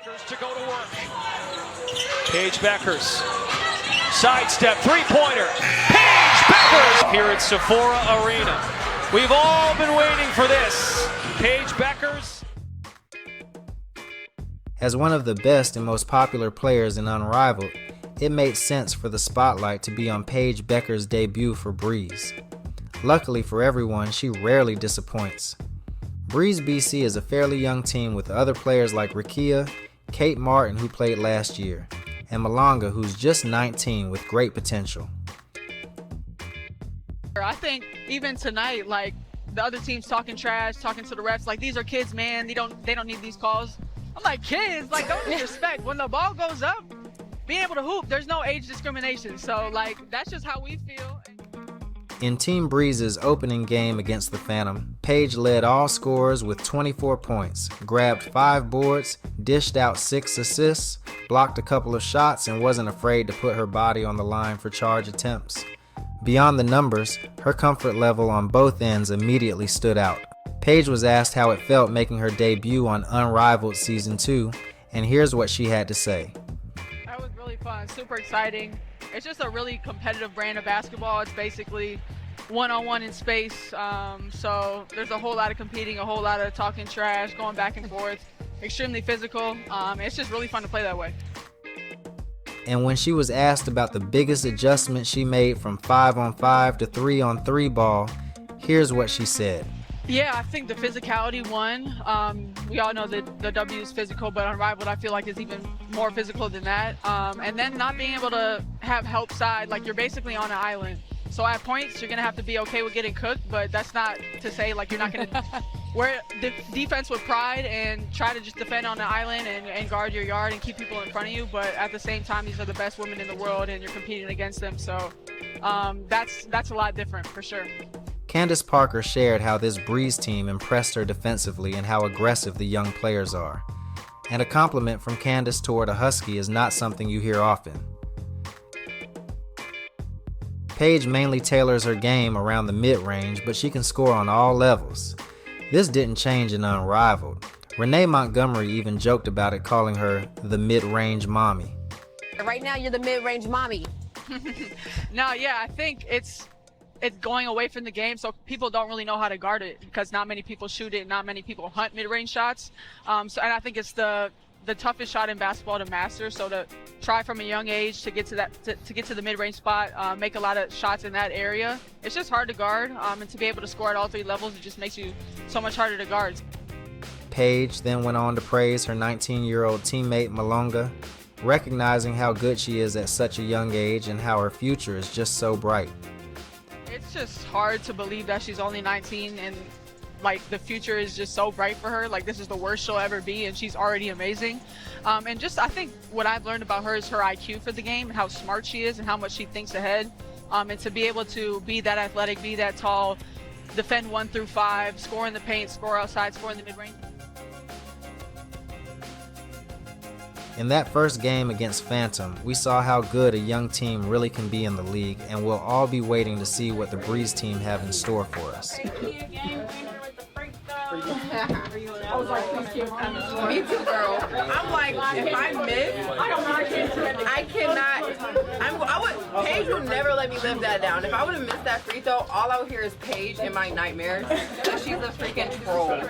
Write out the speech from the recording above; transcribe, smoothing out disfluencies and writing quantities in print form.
Bueckers to go to work. Paige Bueckers. Sidestep, three-pointer. Paige Bueckers! Here at Sephora Arena. We've all been waiting for this. Paige Bueckers. As one of the best and most popular players in Unrivaled, it made sense for the spotlight to be on Paige Bueckers' debut for Breeze. Luckily for everyone, she rarely disappoints. Breeze BC is a fairly young team with other players like Rakia, Kate Martin, who played last year, and Malonga, who's just 19 with great potential. I think even tonight, like the other teams talking trash, talking to the refs, like these are kids, man. They don't need these calls. I'm like, kids, like don't disrespect. When the ball goes up, being able to hoop, there's no age discrimination. So like that's just how we feel. In Team Breeze's opening game against the Phantom, Paige led all scorers with 24 points, grabbed 5 boards, dished out 6 assists, blocked a couple of shots, and wasn't afraid to put her body on the line for charge attempts. Beyond the numbers, her comfort level on both ends immediately stood out. Paige was asked how it felt making her debut on Unrivaled Season 2, and here's what she had to say. That was really fun, super exciting. It's just a really competitive brand of basketball. It's basically one-on-one in space. So there's a whole lot of competing, a whole lot of talking trash, going back and forth. Extremely physical. It's just really fun to play that way. And when she was asked about the biggest adjustment she made from 5-on-5 to 3-on-3 ball, here's what she said. Yeah, I think the physicality won. We all know that the W is physical, but Unrivaled I feel like is even more physical than that. And then not being able to have help side, like you're basically on an island. So at points, you're going to have to be okay with getting cooked, but that's not to say like you're not going to wear the defense with pride and try to just defend on the island and guard your yard and keep people in front of you. But at the same time, these are the best women in the world and you're competing against them. So that's a lot different for sure. Candace Parker shared how this Breeze team impressed her defensively and how aggressive the young players are. And a compliment from Candace toward a Husky is not something you hear often. Paige mainly tailors her game around the mid-range, but she can score on all levels. This didn't change in Unrivaled. Renee Montgomery even joked about it, calling her the mid-range mommy. Right now, you're the mid-range mommy. No, yeah, I think it's going away from the game, so people don't really know how to guard it because not many people shoot it, not many people hunt mid-range shots. And I think it's the toughest shot in basketball to master. So to try from a young age to get to that, to get to the mid-range spot, make a lot of shots in that area, it's just hard to guard. And to be able to score at all 3 levels, it just makes you so much harder to guard. Paige then went on to praise her 19-year-old teammate Malonga, recognizing how good she is at such a young age and how her future is just so bright. It's just hard to believe that she's only 19 and like the future is just so bright for her. Like this is the worst she'll ever be and she's already amazing. And just I think what I've learned about her is her IQ for the game and how smart she is and how much she thinks ahead. And to be able to be that athletic, be that tall, defend 1 through 5, score in the paint, score outside, score in the mid-range. In that first game against Phantom, we saw how good a young team really can be in the league, and we'll all be waiting to see what the Breeze team have in store for us. Me too, girl. I'm like, if I miss, I cannot. Paige would never let me live that down. If I would have missed that free throw, all I would hear is Paige in my nightmares. She's a freaking troll.